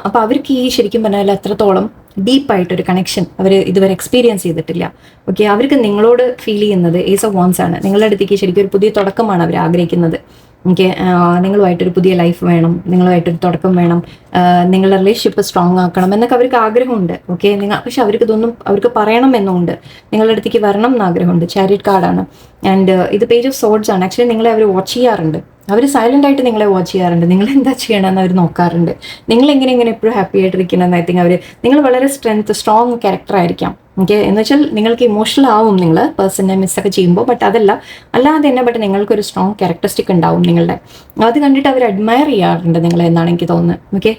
അപ്പോൾ അവർക്ക് ഈ ശരിക്കും പറഞ്ഞാൽ അത്രത്തോളം ഡീപ്പായിട്ടൊരു കണക്ഷൻ അവർ ഇതുവരെ എക്സ്പീരിയൻസ് ചെയ്തിട്ടില്ല. ഓക്കെ, അവർക്ക് നിങ്ങളോട് ഫീൽ ചെയ്യുന്നത് ഏസ് ഓഫ് വാൺസ് ആണ്. നിങ്ങളുടെ അടുത്തേക്ക് ശരിക്കും ഒരു പുതിയ തുടക്കമാണ് അവർ ആഗ്രഹിക്കുന്നത്. ഓക്കെ, നിങ്ങളുമായിട്ടൊരു പുതിയ ലൈഫ് വേണം, നിങ്ങളുമായിട്ടൊരു തുടക്കം വേണം, നിങ്ങളുടെ റിലേഷൻഷിപ്പ് സ്ട്രോങ് ആക്കണം എന്നൊക്കെ അവർക്ക് ആഗ്രഹമുണ്ട്. ഓക്കെ, പക്ഷെ അവർക്ക് പറയണം എന്നുണ്ട്, നിങ്ങളുടെ അടുത്തേക്ക് വരണം എന്ന് ആഗ്രഹമുണ്ട്. ചാരിറ്റ് കാർഡാണ് ആൻഡ് ഇത് പേജ് ഓഫ് സോർഡ്സ് ആണ്. ആക്ച്വലി നിങ്ങളെ അവർ വാച്ച് ചെയ്യാറുണ്ട്, അവർ സൈലന്റ് ആയിട്ട് നിങ്ങളെ വാച്ച് ചെയ്യാറുണ്ട്. നിങ്ങൾ എന്താ ചെയ്യണമെന്ന് അവർ നോക്കാറുണ്ട്. നിങ്ങൾ എങ്ങനെ എപ്പോഴും ഹാപ്പി ആയിട്ടിരിക്കണമെന്ന് ഐ തിങ്ക് നിങ്ങൾ വളരെ സ്ട്രോങ് ക്യാരക്ടർ ആയിരിക്കാം. ഓക്കെ, എന്ന് വെച്ചാൽ നിങ്ങൾക്ക് ഇമോഷണൽ ആവും നിങ്ങൾ പേഴ്സണെ മിസ്സൊക്കെ ചെയ്യുമ്പോൾ. ബട്ട് അല്ലാതെ തന്നെ ബട്ട് നിങ്ങൾക്കൊരു സ്ട്രോങ് ക്യാരക്ടറിസ്റ്റിക് ഉണ്ടാവും നിങ്ങളുടെ. അത് കണ്ടിട്ട് അവർ അഡ്മയർ ചെയ്യാറുണ്ട് നിങ്ങളെ എന്നാണ് എനിക്ക് തോന്നുന്നത്. ഓക്കെ,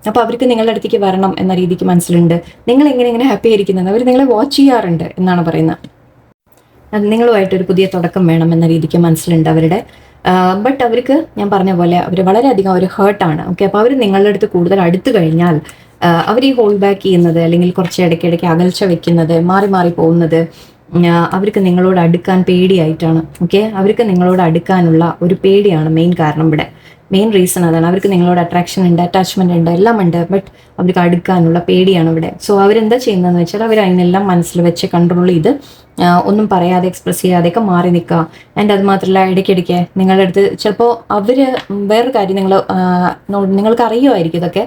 അപ്പോൾ അവർക്ക് നിങ്ങളുടെ അടുത്തേക്ക് വരണം എന്ന രീതിക്ക് മനസ്സിലുണ്ട്. നിങ്ങൾ എങ്ങനെ ഹാപ്പി ആയിരിക്കുന്നത് അവർ നിങ്ങളെ വാച്ച് ചെയ്യാറുണ്ട് എന്നാണ് പറയുന്നത്. അത് നിങ്ങളുമായിട്ടൊരു പുതിയ തുടക്കം വേണം എന്ന രീതിക്ക് മനസ്സിലുണ്ട് അവരുടെ. ബട്ട് അവർക്ക് ഞാൻ പറഞ്ഞ പോലെ അവർ വളരെയധികം ഒരു ഹേർട്ടാണ്. ഓക്കെ, അപ്പോൾ അവർ നിങ്ങളുടെ അടുത്ത് കൂടുതൽ അടുത്ത് കഴിഞ്ഞാൽ അവർ ഈ ഹോൾഡ് ബാക്ക് ചെയ്യുന്നത്, അല്ലെങ്കിൽ കുറച്ച് ഇടയ്ക്കിടയ്ക്ക് അകൽച്ച വെക്കുന്നത്, മാറി പോകുന്നത് അവർക്ക് നിങ്ങളോട് അടുക്കാൻ പേടിയായിട്ടാണ്. ഓക്കെ, അവർക്ക് നിങ്ങളോട് അടുക്കാനുള്ള ഒരു പേടിയാണ് മെയിൻ കാരണം ഇവിടെ. മെയിൻ റീസൺ അതാണ്. അവർക്ക് നിങ്ങളോട് അട്രാക്ഷൻ ഉണ്ട്, അറ്റാച്ച്മെന്റ് ഉണ്ട്, എല്ലാം ഉണ്ട്, ബട്ട് അവർക്ക് അടുക്കാനുള്ള പേടിയാണ് ഇവിടെ. സോ അവരെന്താ ചെയ്യുന്നതെന്ന് വെച്ചാൽ അവർ അതിനെല്ലാം മനസ്സിൽ വെച്ച് കൺട്രോൾ ചെയ്ത് ഒന്നും പറയാതെ എക്സ്പ്രസ് ചെയ്യാതെയൊക്കെ മാറി നിൽക്കുക. ആൻഡ് അത് മാത്രമല്ല ഇടയ്ക്കിടയ്ക്ക് നിങ്ങളുടെ അടുത്ത് ചിലപ്പോൾ അവർ വേറൊരു കാര്യം നിങ്ങൾക്ക് അറിയുമായിരിക്കും ഇതൊക്കെ.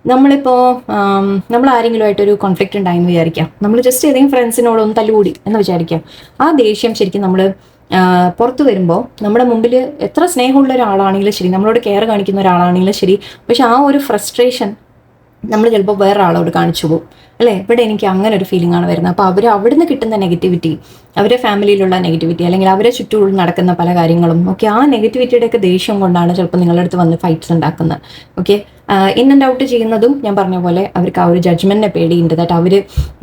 നമ്മൾ ആരെങ്കിലുമായിട്ടൊരു കോൺഫ്ലിക്റ്റ് ഉണ്ടായെന്ന് വിചാരിക്കാം. നമ്മൾ ജസ്റ്റ് ഏതെങ്കിലും ഫ്രണ്ട്സിനോടൊന്ന് തല്ലുകൂടി എന്ന് വിചാരിക്കാം. ആ ദേഷ്യം ശരിക്കും നമ്മൾ പുറത്ത് വരുമ്പോൾ നമ്മുടെ മുമ്പിൽ എത്ര സ്നേഹമുള്ള ഒരാളാണെങ്കിലും ശരി, നമ്മളോട് കെയർ കാണിക്കുന്ന ഒരാളാണെങ്കിലും ശരി, പക്ഷെ ആ ഒരു ഫ്രസ്ട്രേഷൻ നമ്മൾ ചിലപ്പോൾ വേറെ ആളോട് കാണിച്ചു പോകും അല്ലേ. ഇവിടെ എനിക്ക് അങ്ങനെ ഒരു ഫീലിംഗ് ആണ് വരുന്നത്. അപ്പോൾ അവർ അവിടുന്ന് കിട്ടുന്ന നെഗറ്റിവിറ്റി, അവരുടെ ഫാമിലിയിലുള്ള നെഗറ്റിവിറ്റി, അല്ലെങ്കിൽ അവരെ ചുറ്റും നടക്കുന്ന പല കാര്യങ്ങളും, ഓക്കെ, ആ നെഗറ്റിവിറ്റിയുടെയൊക്കെ ദേഷ്യം കൊണ്ടാണ് ചിലപ്പോൾ നിങ്ങളുടെ അടുത്ത് വന്ന് ഫൈറ്റ്സ് ഉണ്ടാക്കുന്നത്. ഓക്കെ, ഇൻ ആൻഡ് ഔട്ട് ചെയ്യുന്നതും ഞാൻ പറഞ്ഞ പോലെ അവർക്ക് ആ ഒരു ജഡ്ജ്മെന്റിനെ പേടിയുണ്ട്. ദാറ്റ് അവർ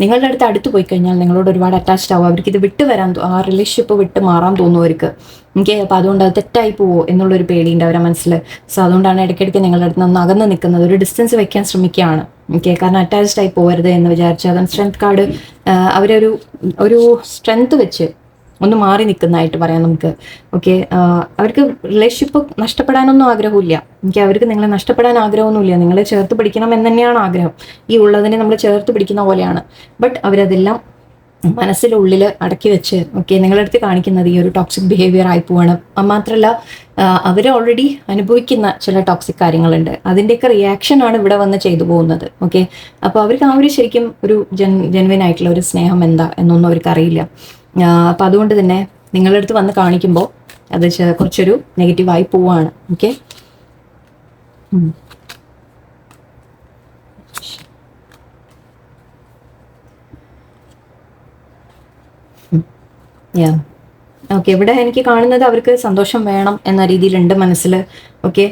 നിങ്ങളുടെ അടുത്ത് പോയി കഴിഞ്ഞാൽ നിങ്ങളോട് ഒരുപാട് അറ്റാച്ച്ഡ് ആവും. അവർക്ക് ഇത് വിട്ട് വരാൻ ആ റിലേഷൻഷിപ്പ് വിട്ട് മാറാൻ തോന്നും അവർക്ക്. ഓക്കെ, അപ്പോൾ അതുകൊണ്ട് അത് തെറ്റായി പോവോ എന്നുള്ളൊരു പേടിയുണ്ട് അവരുടെ മനസ്സിൽ. സോ അതുകൊണ്ടാണ് ഇടയ്ക്കിടയ്ക്ക് നിങ്ങളുടെ അടുത്ത് നിന്ന് അകന്ന് നിൽക്കുന്നത്, ഒരു ഡിസ്റ്റൻസ് വെക്കാൻ ശ്രമിക്കുകയാണ്. ഓക്കെ, കാരണം അറ്റാച്ച്ഡ് ആയി പോകരുത് എന്ന് വിചാരിച്ചു. അതും സ്ട്രെങ്ത് കാർഡ് അവരൊരു സ്ട്രെങ്ത് വെച്ച് ഒന്ന് മാറി നിൽക്കുന്നതായിട്ട് പറയാം നമുക്ക്. ഓക്കെ, അവർക്ക് റിലേഷൻഷിപ്പ് നഷ്ടപ്പെടാനൊന്നും ആഗ്രഹമില്ല. എനിക്ക് അവർക്ക് നിങ്ങളെ നഷ്ടപ്പെടാൻ ആഗ്രഹമൊന്നുമില്ല. നിങ്ങളെ ചേർത്ത് പിടിക്കണം എന്ന് തന്നെയാണ് ആഗ്രഹം. ഈ ഉള്ളതിനെ നമ്മൾ ചേർത്ത് പിടിക്കുന്ന പോലെയാണ്. ബട്ട് അവരതെല്ലാം മനസ്സിലുള്ളിൽ അടക്കി വെച്ച് ഓക്കെ നിങ്ങളുടെ അടുത്ത് കാണിക്കുന്നത് ഈ ഒരു ടോക്സിക് ബിഹേവിയർ ആയി പോവാണ്. മാത്രമല്ല അവർ ഓൾറെഡി അനുഭവിക്കുന്ന ചില ടോക്സിക് കാര്യങ്ങളുണ്ട്. അതിൻ്റെയൊക്കെ റിയാക്ഷൻ ആണ് ഇവിടെ വന്ന് ചെയ്തു പോകുന്നത്. ഓക്കെ, അപ്പോൾ അവർക്ക് ആ ഒരു ശരിക്കും ഒരു ജെനുവിൻ ആയിട്ടുള്ള ഒരു സ്നേഹം എന്താ എന്നൊന്നും അവർക്ക് അറിയില്ല. അപ്പം അതുകൊണ്ട് തന്നെ നിങ്ങളുടെ അടുത്ത് വന്ന് കാണിക്കുമ്പോൾ അത് കുറച്ചൊരു നെഗറ്റീവായി പോവാണ്. Okay, yeah okay. ഇവിടെ എനിക്ക് കാണുന്നത് അവർക്ക് സന്തോഷം വേണം എന്ന രീതിയിലുണ്ട് മനസ്സിൽ. ഓക്കെ,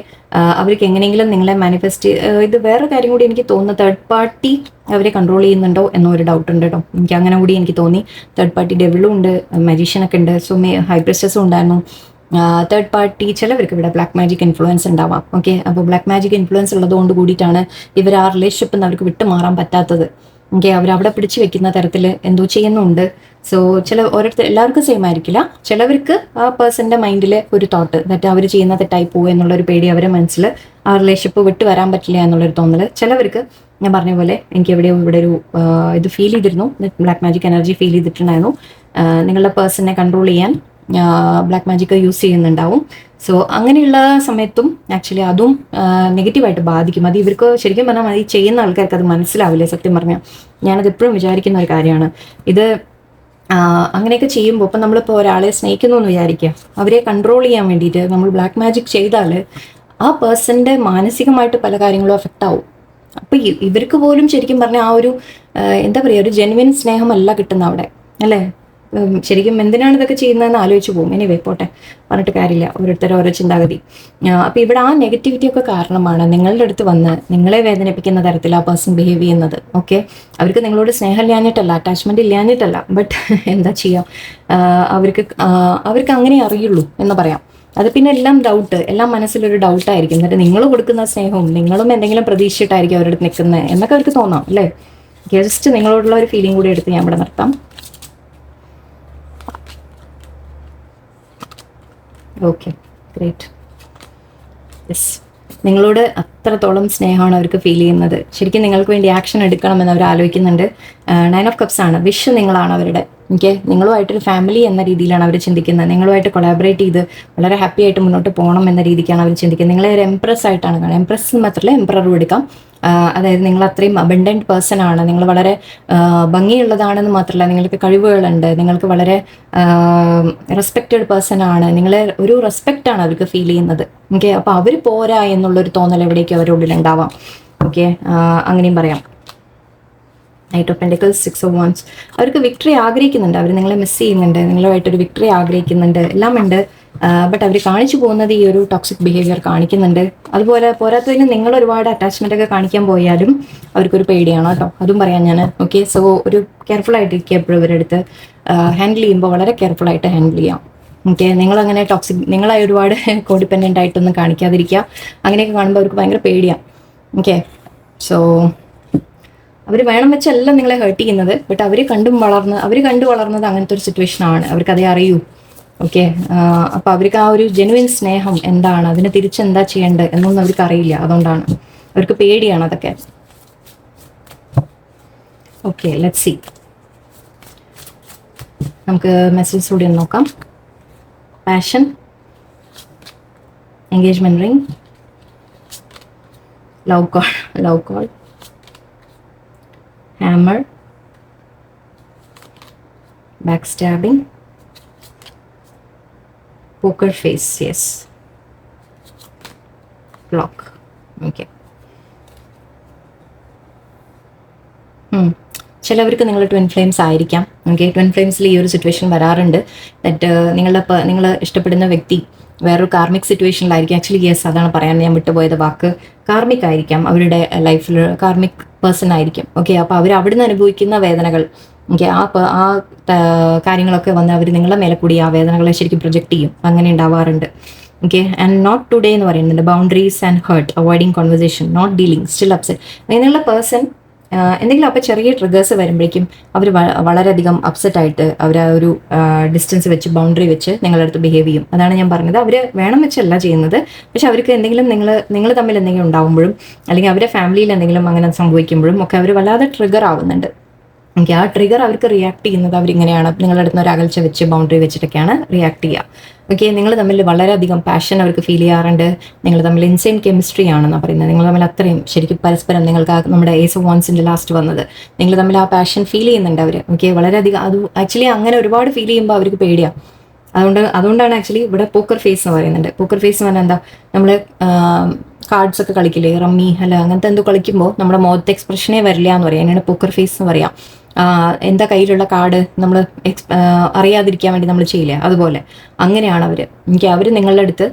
അവർക്ക് എങ്ങനെയെങ്കിലും നിങ്ങളെ മാനിഫെസ്റ്റ് ഇത് വേറെ കാര്യം കൂടി എനിക്ക് തോന്നുന്നു, തേർഡ് പാർട്ടി അവരെ കൺട്രോൾ ചെയ്യുന്നുണ്ടോ എന്നൊരു ഡൗട്ട് ഉണ്ട് കേട്ടോ. എനിക്ക് അങ്ങനെ കൂടി എനിക്ക് തോന്നി. തേർഡ് പാർട്ടി ഡെവിളും ഉണ്ട്, മജീഷ്യനൊക്കെ ഉണ്ട്, സോ ഹൈ പ്രിസ്റ്റസും ഉണ്ടായിരുന്നു. തേർഡ് പാർട്ടി ചിലവർക്ക് ഇവിടെ ബ്ലാക്ക് മാജിക് ഇൻഫ്ലുവൻസ് ഉണ്ടാവാം. ഓക്കെ, അപ്പോൾ ബ്ലാക്ക് മാജിക് ഇൻഫ്ലുവൻസ് ഉള്ളതുകൊണ്ട് കൂടിയിട്ടാണ് ഇവർ ആ റിലേഷൻഷിപ്പിൽ നിന്ന് അവർക്ക് വിട്ടുമാറാൻ പറ്റാത്തത്. ഓക്കെ, അവരവിടെ പിടിച്ചു വെക്കുന്ന തരത്തിൽ എന്തോ ചെയ്യുന്നുണ്ട്. സോ എല്ലാവർക്കും സെയിം ആയിരിക്കില്ല. ചിലവർക്ക് ആ പേഴ്സന്റെ മൈൻഡിൽ ഒരു തോട്ട് ദാറ്റ് അവർ ചെയ്യുന്ന തെറ്റായി പോകുക എന്നുള്ളൊരു പേടി അവരെ മനസ്സിൽ ആ റിലേഷൻഷിപ്പ് വിട്ട് വരാൻ പറ്റില്ല എന്നുള്ളൊരു തോന്നൽ. ചിലവർക്ക് ഞാൻ പറഞ്ഞ പോലെ എനിക്ക് എവിടെയോ ഇവിടെ ഒരു ഇത് ഫീൽ ചെയ്തിരുന്നു, ബ്ലാക്ക് മാജിക് എനർജി ഫീൽ ചെയ്തിട്ടുണ്ടായിരുന്നു. നിങ്ങളുടെ പേഴ്സണെ കൺട്രോൾ ചെയ്യാൻ ബ്ലാക്ക് മാജിക് യൂസ് ചെയ്യുന്നുണ്ടാവും. സോ അങ്ങനെയുള്ള സമയത്തും ആക്ച്വലി അതും നെഗറ്റീവായിട്ട് ബാധിക്കും. അത് ഇവർക്ക് ശരിക്കും പറഞ്ഞാൽ ഈ ചെയ്യുന്ന ആൾക്കാർക്ക് അത് മനസ്സിലാവില്ലേ. സത്യം പറഞ്ഞാൽ ഞാനത് എപ്പോഴും വിചാരിക്കുന്ന ഒരു കാര്യമാണ് ഇത്. അങ്ങനെയൊക്കെ ചെയ്യുമ്പോൾ ഇപ്പം നമ്മളിപ്പോൾ ഒരാളെ സ്നേഹിക്കുന്നു എന്ന് വിചാരിക്കുക, അവരെ കൺട്രോൾ ചെയ്യാൻ വേണ്ടിയിട്ട് നമ്മൾ ബ്ലാക്ക് മാജിക് ചെയ്താൽ ആ പേഴ്സൻ്റെ മാനസികമായിട്ട് പല കാര്യങ്ങളും എഫക്റ്റ് ആവും. അപ്പം ഇവർക്ക് പോലും ശരിക്കും പറഞ്ഞാൽ ആ ഒരു എന്താ പറയുക, ഒരു ജെനുവിൻ സ്നേഹമല്ല കിട്ടുന്ന അവിടെ, അല്ലേ? ശരിക്കും എന്തിനാണ് ഇതൊക്കെ ചെയ്യുന്നതെന്ന് ആലോചിച്ച് പോകും. എനിവേ പോട്ടെ, പറഞ്ഞിട്ട് കാര്യമില്ല, ഓരോരുത്തരും ഓരോ ചിന്താഗതി. അപ്പം ഇവിടെ ആ നെഗറ്റിവിറ്റി ഒക്കെ കാരണമാണ് നിങ്ങളുടെ അടുത്ത് വന്ന് നിങ്ങളെ വേദനിപ്പിക്കുന്ന തരത്തിൽ ആ പേഴ്സൺ ബിഹേവ് ചെയ്യുന്നത്. ഓക്കെ, അവർക്ക് നിങ്ങളോട് സ്നേഹം ഇല്ലാഞ്ഞിട്ടല്ല, അറ്റാച്ച്മെന്റ് ഇല്ലാഞ്ഞിട്ടല്ല, ബട്ട് എന്താ ചെയ്യുക, അവർക്ക് അങ്ങനെ അറിയുള്ളൂ എന്ന് പറയാം. അത് പിന്നെ എല്ലാം ഡൗട്ട്, എല്ലാം മനസ്സിലൊരു ഡൗട്ടായിരിക്കും. എന്നിട്ട് നിങ്ങൾ കൊടുക്കുന്ന സ്നേഹവും നിങ്ങളും എന്തെങ്കിലും പ്രതീക്ഷിച്ചിട്ടായിരിക്കും അവരുടെ അടുത്ത് നിൽക്കുന്നത് എന്നൊക്കെ അവർക്ക് തോന്നാം, അല്ലേ? ജസ്റ്റ് നിങ്ങളോടുള്ള ഒരു ഫീലിംഗ് കൂടി എടുത്ത് ഞാൻ ഇവിടെ നിർത്താം. Okay, great. യെസ്, നിങ്ങളോട് അത്രത്തോളം സ്നേഹമാണ് അവർക്ക് ഫീൽ ചെയ്യുന്നത്. ശരിക്കും നിങ്ങൾക്ക് വേണ്ടി ആക്ഷൻ എടുക്കണമെന്ന് അവർ ആലോചിക്കുന്നുണ്ട്. 9 ഓഫ് കപ്സ് ആണ്, വിഷ് നിങ്ങളാണ് അവരുടെ. ഓക്കെ, നിങ്ങളുമായിട്ടൊരു ഫാമിലി എന്ന രീതിയിലാണ് അവർ ചിന്തിക്കുന്നത്. നിങ്ങളുമായിട്ട് കൊളാബറേറ്റ് ചെയ്ത് വളരെ ഹാപ്പി ആയിട്ട് മുന്നോട്ട് പോകണം എന്ന രീതിക്കാണ് അവർ ചിന്തിക്കുന്നത്. നിങ്ങളെ ഒരു എംപ്രസ് ആയിട്ടാണ് കാണുന്നത്. എംപ്രസ് മാത്രമല്ല, എംപ്രറും എടുക്കാം. അതായത് നിങ്ങൾ അത്രയും അബൻഡൻറ്റ് പേഴ്സൺ ആണ്, നിങ്ങൾ വളരെ ഭംഗിയുള്ളതാണെന്ന് മാത്രമല്ല, നിങ്ങൾക്ക് കഴിവുകളുണ്ട്, നിങ്ങൾക്ക് വളരെ റെസ്പെക്റ്റഡ് പേഴ്സൺ ആണ്, നിങ്ങളെ ഒരു റെസ്പെക്റ്റ് ആണ് അവർക്ക് ഫീൽ ചെയ്യുന്നത്. ഓക്കെ, അപ്പോൾ അവർ പോരാ എന്നുള്ളൊരു തോന്നൽ എവിടേക്കും അവരുടെ ഉള്ളിൽ ഉണ്ടാവാം. ഓക്കെ, അങ്ങനെയും പറയാം. Knight of pentacles, 6 of wands. അവർക്ക് വിക്ടറി ആഗ്രഹിക്കുന്നുണ്ട്, അവർ നിങ്ങളെ മിസ് ചെയ്യുന്നുണ്ട്, നിങ്ങളുമായിട്ടൊരു വിക്ടറി ആഗ്രഹിക്കുന്നുണ്ട്, എല്ലാം ഉണ്ട്. ബട്ട് അവർ കാണിച്ചു പോകുന്നത് ഈ ഒരു ടോക്സിക് ബിഹേവിയർ കാണിക്കുന്നുണ്ട്. അതുപോലെ പോരാത്തതിന് നിങ്ങൾ ഒരുപാട് അറ്റാച്ച്മെൻ്റ് ഒക്കെ കാണിക്കാൻ പോയാലും അവർക്കൊരു പേടിയാണ് കേട്ടോ, അതും പറയാം ഞാൻ. ഓക്കെ, സോ ഒരു കെയർഫുൾ ആയിട്ടിരിക്കുക എപ്പോഴും. ഇവരെടുത്ത് ഹാൻഡിൽ ചെയ്യുമ്പോൾ വളരെ കെയർഫുൾ ആയിട്ട് ഹാൻഡിൽ ചെയ്യാം. ഓക്കെ, നിങ്ങളങ്ങനെ നിങ്ങളായി ഒരുപാട് കോഡിപ്പെൻഡൻ്റ് ആയിട്ടൊന്നും കാണിക്കാതിരിക്കുക. അങ്ങനെയൊക്കെ കാണുമ്പോൾ അവർക്ക് ഭയങ്കര പേടിയാണ്. ഓക്കെ, സോ അവർ വേണം വെച്ചല്ല നിങ്ങളെ ഹേർട്ട് ചെയ്യുന്നത്, ബട്ട് അവർ കണ്ടു വളർന്നത് അങ്ങനത്തെ ഒരു സിറ്റുവേഷനാണ്. അവർക്കതേ അറിയൂ. ഓക്കെ, അപ്പോൾ അവർക്ക് ആ ഒരു ജെനുവിൻ സ്നേഹം എന്താണ്, അതിന് തിരിച്ചെന്താ ചെയ്യേണ്ടത് എന്നൊന്നും അവർക്ക് അറിയില്ല. അതുകൊണ്ടാണ് അവർക്ക് പേടിയാണ് അതൊക്കെ. Okay, let's see. നമുക്ക് മെസ്സേജ് കൂടി ഒന്ന് നോക്കാം. Passion, engagement ring, love call, hammer, backstabbing, poker face, yes, clock. Okay. ചിലവർക്ക് നിങ്ങൾ ട്വിൻ ഫ്ലെയിംസ് ആയിരിക്കാം. ഓക്കെ, ട്വിൻ ഫ്ലെയിംസിൽ ഈ ഒരു സിറ്റുവേഷൻ വരാറുണ്ട്. ദറ്റ് നിങ്ങൾ ഇഷ്ടപ്പെടുന്ന വ്യക്തി വേറൊരു കാർമിക് സിറ്റുവേഷനിലായിരിക്കും. ആക്ച്വലി യെസ്, അതാണ് പറയാൻ ഞാൻ വിട്ടുപോയത് വാക്ക്. കാർമിക് ആയിരിക്കാം, അവരുടെ ലൈഫിൽ കാർമിക് പേഴ്സൺ ആയിരിക്കും. ഓക്കെ, അപ്പോൾ അവർ അവിടുന്ന് അനുഭവിക്കുന്ന വേദനകൾ, ഓക്കെ, ആ കാര്യങ്ങളൊക്കെ വന്ന് അവർ നിങ്ങളുടെ മേലെ കൂടി ആ വേദനകളെ ശരിക്കും പ്രൊജക്റ്റ് ചെയ്യും. അങ്ങനെ ഉണ്ടാവാറുണ്ട്. ഓക്കെ, ആൻഡ് നോട്ട് ടുഡേ എന്ന് പറയുന്നുണ്ട്. Boundaries and hurt, avoiding conversation, not dealing, still upset. നിങ്ങളുടെ പേഴ്സൺ എന്തെങ്കിലും അപ്പോൾ ചെറിയ ട്രിഗേഴ്സ് വരുമ്പോഴേക്കും അവർ വളരെയധികം അപ്സെറ്റ് ആയിട്ട് അവർ ആ ഒരു ഡിസ്റ്റൻസ് വെച്ച് ബൗണ്ടറി വെച്ച് നിങ്ങളുടെ അടുത്ത് ബിഹേവ് ചെയ്യും. അതാണ് ഞാൻ പറഞ്ഞത്. അവർ വേണം വെച്ചല്ല ചെയ്യുന്നത്, പക്ഷെ അവർക്ക് എന്തെങ്കിലും നിങ്ങൾ തമ്മിൽ എന്തെങ്കിലും ഉണ്ടാകുമ്പോഴും അല്ലെങ്കിൽ അവരുടെ ഫാമിലിയിൽ എന്തെങ്കിലും അങ്ങനെ സംഭവിക്കുമ്പോഴും ഒക്കെ അവർ വല്ലാതെ ട്രിഗർ ആവുന്നുണ്ട്. ഓക്കെ, ആ ട്രിഗർ അവർക്ക് റിയാക്ട് ചെയ്യുന്നത് അവരിങ്ങനെയാണ്, നിങ്ങളുടെ അടുത്ത് ഒരു അകൽച്ച വെച്ച് ബൗണ്ടറി വെച്ചിട്ടൊക്കെയാണ് റിയാക്ട് ചെയ്യുക. ഓക്കെ, നിങ്ങൾ തമ്മിൽ വളരെയധികം പാഷൻ അവർക്ക് ഫീൽ ചെയ്യാറുണ്ട്. നിങ്ങൾ തമ്മിൽ ഇൻസെയിൻ കെമിസ്ട്രി ആണെന്നാണ് പറയുന്നത്. നിങ്ങൾ തമ്മിൽ അത്രയും ശരിക്കും പരസ്പരം നിങ്ങൾക്ക് നമ്മുടെ ഏസ് ഓഫ് വാൻസിൻ്റെ ലാസ്റ്റ് വന്നത്, നിങ്ങൾ തമ്മിൽ ആ പാഷൻ ഫീൽ ചെയ്യുന്നുണ്ട് അവർ. ഓക്കെ, വളരെയധികം അത് ആക്ച്വലി അങ്ങനെ ഒരുപാട് ഫീൽ ചെയ്യുമ്പോൾ അവർക്ക് പേടിയാണ്. അതുകൊണ്ടാണ് ആക്ച്വലി ഇവിടെ പോക്കർ ഫേസ് എന്ന് പറയുന്നുണ്ട്. പോക്കർ ഫേസ് എന്ന് പറഞ്ഞാൽ എന്താ, നമ്മൾ കാർഡ്സ് ഒക്കെ കളിക്കില്ലേ, റമ്മി അല്ല അങ്ങനത്തെ എന്തോ കളിക്കുമ്പോൾ നമ്മുടെ മുഖത്ത് എക്സ്പ്രഷനേ വരില്ല എന്ന് പറയാം. അതിനാണ് പോക്കർ ഫേസ് എന്ന് പറയാം. എന്താ കയ്യിലുള്ള കാർഡ് നമ്മൾ അറിയാതിരിക്കാൻ വേണ്ടി നമ്മൾ ചെയ്യില്ലേ, അതുപോലെ അങ്ങനെയാണ് അവർ. അവർ നിങ്ങളുടെ അടുത്ത്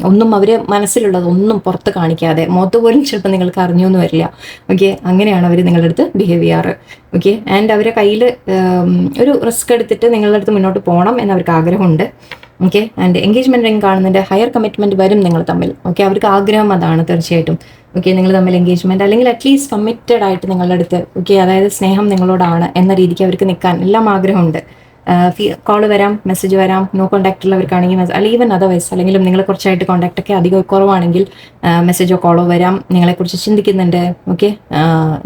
ഒന്നും അവർ മനസ്സിലുള്ളത് ഒന്നും പുറത്ത് കാണിക്കാതെ, മുഖത്ത് പോലും ചിലപ്പോൾ നിങ്ങൾക്ക് അറിഞ്ഞു എന്ന് വരില്ല. ഓക്കെ, അങ്ങനെയാണ് അവർ നിങ്ങളുടെ അടുത്ത് ബിഹേവ് ചെയ്യാറ്. ഓക്കെ, ആൻഡ് അവരെ കയ്യിൽ ഒരു റിസ്ക് എടുത്തിട്ട് നിങ്ങളുടെ അടുത്ത് മുന്നോട്ട് പോകണം എന്നവർക്ക് ആഗ്രഹമുണ്ട്. ഓക്കെ, ആൻഡ് എൻഗേജ്മെന്റ് റിംഗ് കാണുന്നുണ്ട്. ഹയർ കമ്മിറ്റ്മെന്റ് വരും നിങ്ങൾ തമ്മിൽ. ഓക്കെ, അവർക്ക് ആഗ്രഹം അതാണ് തീർച്ചയായിട്ടും. ഓക്കെ, നിങ്ങൾ തമ്മിൽ എൻഗേജ്മെന്റ് അല്ലെങ്കിൽ അറ്റ്ലീസ്റ്റ് കമ്മിറ്റഡ് ആയിട്ട് നിങ്ങളുടെ അടുത്ത്, ഓക്കെ, അതായത് സ്നേഹം നിങ്ങളോടാണ് എന്ന രീതിക്ക് അവർക്ക് നിൽക്കാൻ എല്ലാം ആഗ്രഹമുണ്ട്. കോള് വരാം, മെസ്സേജ് വരാം, നോ കോൺടാക്ട് ഉള്ളവർക്കാണെങ്കിൽ അല്ലെങ്കിൽ ഈവൻ അതർവൈസ് അല്ലെങ്കിലും നിങ്ങൾ കുറച്ചായിട്ട് കോൺടാക്ട് ഒക്കെ അധികം കുറവാണെങ്കിൽ മെസ്സേജോ കോളോ വരാം, നിങ്ങളെക്കുറിച്ച് ചിന്തിക്കുന്നുണ്ട്. ഓക്കെ,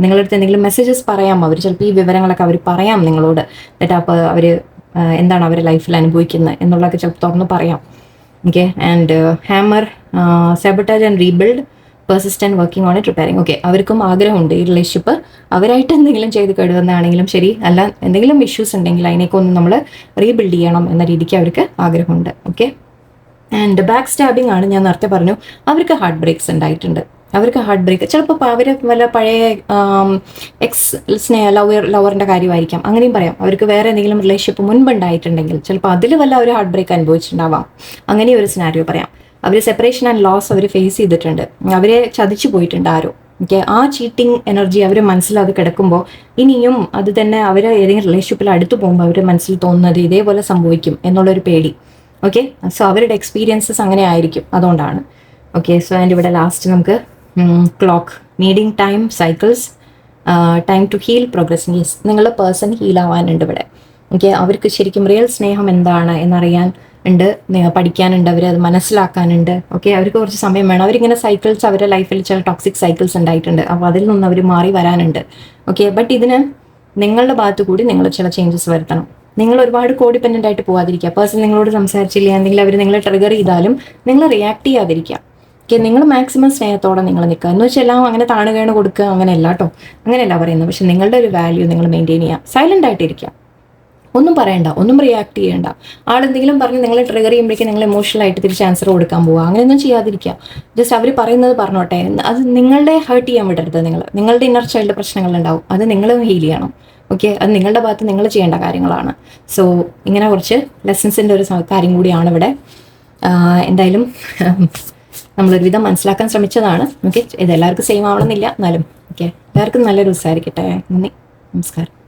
നിങ്ങളുടെ അടുത്ത് എന്തെങ്കിലും മെസ്സേജസ് പറയാം അവർ, ചിലപ്പോൾ ഈ വിവരങ്ങളൊക്കെ അവർ പറയാം നിങ്ങളോട്. എന്നിട്ട് അപ്പോൾ അവർ എന്താണ് അവരുടെ ലൈഫിൽ അനുഭവിക്കുന്നത് എന്നുള്ളതൊക്കെ ചിലപ്പോൾ തുറന്ന് പറയാം. Okay, and hammer, sabotage and rebuild, persistent working on it, repairing. Okay, അവർക്കും ആഗ്രഹമുണ്ട് ഈ റിലേഷൻഷിപ്പ് അവരായിട്ട് എന്തെങ്കിലും ചെയ്ത് കേടുവന്നാണെങ്കിലും ശരി, അല്ല എന്തെങ്കിലും ഇഷ്യൂസ് ഉണ്ടെങ്കിൽ അതിനേക്ക് ഒന്ന് നമ്മൾ റീബിൽഡ് ചെയ്യണം എന്ന രീതിക്ക് അവർക്ക് ആഗ്രഹമുണ്ട്. ഓക്കെ, ആൻഡ് ബാക്ക് സ്റ്റാബിംഗ് ആണ്. ഞാൻ നേരത്തെ പറഞ്ഞു അവർക്ക് ഹാർട്ട് ബ്രേക്സ് ഉണ്ടായിട്ടുണ്ട്. അവർക്ക് ഹാർട്ട് ബ്രേക്ക് ചിലപ്പോൾ അവർ വല്ല പഴയ ലവറിൻ്റെ കാര്യമായിരിക്കാം, അങ്ങനെയും പറയാം. അവർക്ക് വേറെ എന്തെങ്കിലും റിലേഷൻഷിപ്പ് മുൻപ് ഉണ്ടായിട്ടുണ്ടെങ്കിൽ ചിലപ്പോൾ അതിൽ വല്ല ഒരു ഹാർട്ട് ബ്രേക്ക് അനുഭവിച്ചിട്ടുണ്ടാവാം. അങ്ങനെ ഒരു സിനാരിയോ പറയാം. അവർ സെപ്പറേഷൻ ആൻഡ് ലോസ് അവർ ഫേസ് ചെയ്തിട്ടുണ്ട്, അവരെ ചതിച്ചു പോയിട്ടുണ്ട് ആരോ. ഓക്കെ, ആ ചീറ്റിംഗ് എനർജി അവർ മനസ്സിലത് കിടക്കുമ്പോൾ ഇനിയും അത് തന്നെ അവർ ഏതെങ്കിലും റിലേഷൻഷിപ്പിൽ അടുത്ത് പോകുമ്പോൾ അവരുടെ മനസ്സിൽ തോന്നുന്നത് ഇതേപോലെ സംഭവിക്കും എന്നുള്ളൊരു പേടി. ഓക്കെ, സോ അവരുടെ എക്സ്പീരിയൻസസ് അങ്ങനെ ആയിരിക്കും, അതുകൊണ്ടാണ്. ഓക്കെ, സോ ആൻഡ് ഇവിടെ ലാസ്റ്റ് നമുക്ക് clock, needing time, cycles, time to heal, progressing. Yes, നിങ്ങളുടെ പേഴ്സൺ ഹീൽ ആവാനുണ്ട് ഇവിടെ. ഓക്കെ, അവർക്ക് ശരിക്കും റിയൽ സ്നേഹം എന്താണ് എന്നറിയാൻ ഉണ്ട്, പഠിക്കാനുണ്ട്, അവർ അത് മനസ്സിലാക്കാനുണ്ട്. ഓക്കെ, അവർക്ക് കുറച്ച് സമയം വേണം. അവരിങ്ങനെ സൈക്കിൾസ് അവരുടെ ലൈഫിൽ ചില ടോക്സിക് സൈക്കിൾസ് ഉണ്ടായിട്ടുണ്ട്, അപ്പോൾ അതിൽ നിന്ന് അവർ മാറി വരാനുണ്ട്. ഓക്കെ, ബട്ട് ഇതിന് നിങ്ങളുടെ ഭാഗത്തു കൂടി നിങ്ങൾ ചില ചേഞ്ചസ് വരുത്തണം. നിങ്ങൾ ഒരുപാട് കോഡിപ്പെൻഡൻ്റ് ആയിട്ട് പോകാതിരിക്കുക. പേഴ്സൺ നിങ്ങളോട് സംസാരിച്ചില്ല എന്തെങ്കിലും അവർ നിങ്ങളെ ട്രിഗർ ചെയ്താലും നിങ്ങൾ റിയാക്ട് ചെയ്യാതിരിക്കുക. ഓക്കെ, നിങ്ങൾ മാക്സിമം സ്നേഹത്തോടെ നിങ്ങൾ നിൽക്കുക. എന്ന് വെച്ചാൽ എല്ലാം അങ്ങനെ താണുകയാണ് കൊടുക്കുക, അങ്ങനെയല്ല കേട്ടോ, അങ്ങനെയല്ല പറയുന്നത്. പക്ഷെ നിങ്ങളുടെ ഒരു വാല്യൂ നിങ്ങൾ മെയിൻറ്റെയിൻ ചെയ്യുക. സൈലൻ്റ് ആയിട്ടിരിക്കുക, ഒന്നും പറയണ്ട, ഒന്നും റിയാക്ട് ചെയ്യേണ്ട. ആളെന്തെങ്കിലും പറഞ്ഞ് നിങ്ങളെ ട്രിഗർ ചെയ്യുമ്പോഴേക്കും നിങ്ങൾ ഇമോഷണൽ ആയിട്ട് തിരിച്ച് ആൻസർ കൊടുക്കാൻ പോവുക, അങ്ങനെയൊന്നും ചെയ്യാതിരിക്കുക. ജസ്റ്റ് അവർ പറയുന്നത് പറഞ്ഞോട്ടെ, അത് നിങ്ങളുടെ ഹേർട്ട് ചെയ്യാൻ വിടരുത്. നിങ്ങളുടെ ഇന്നർ ചൈൽഡ് പ്രശ്നങ്ങളുണ്ടാവും, അത് നിങ്ങൾ ഹീൽ ചെയ്യണം. ഓക്കെ, അത് നിങ്ങളുടെ ഭാഗത്ത് നിങ്ങൾ ചെയ്യേണ്ട കാര്യങ്ങളാണ്. സോ ഇങ്ങനെ കുറച്ച് ലെസൺസിൻ്റെ ഒരു കാര്യം കൂടിയാണ് ഇവിടെ. എന്തായാലും നമ്മളൊരു വിധം മനസ്സിലാക്കാൻ ശ്രമിച്ചതാണ്. ഓക്കെ, ഇത് എല്ലാവർക്കും സെയിം ആവണമെന്നില്ല, എന്നാലും ഓക്കെ, എല്ലാവർക്കും നല്ലൊരു ദിവസമായിരിക്കട്ടെ. നന്ദി, നമസ്കാരം.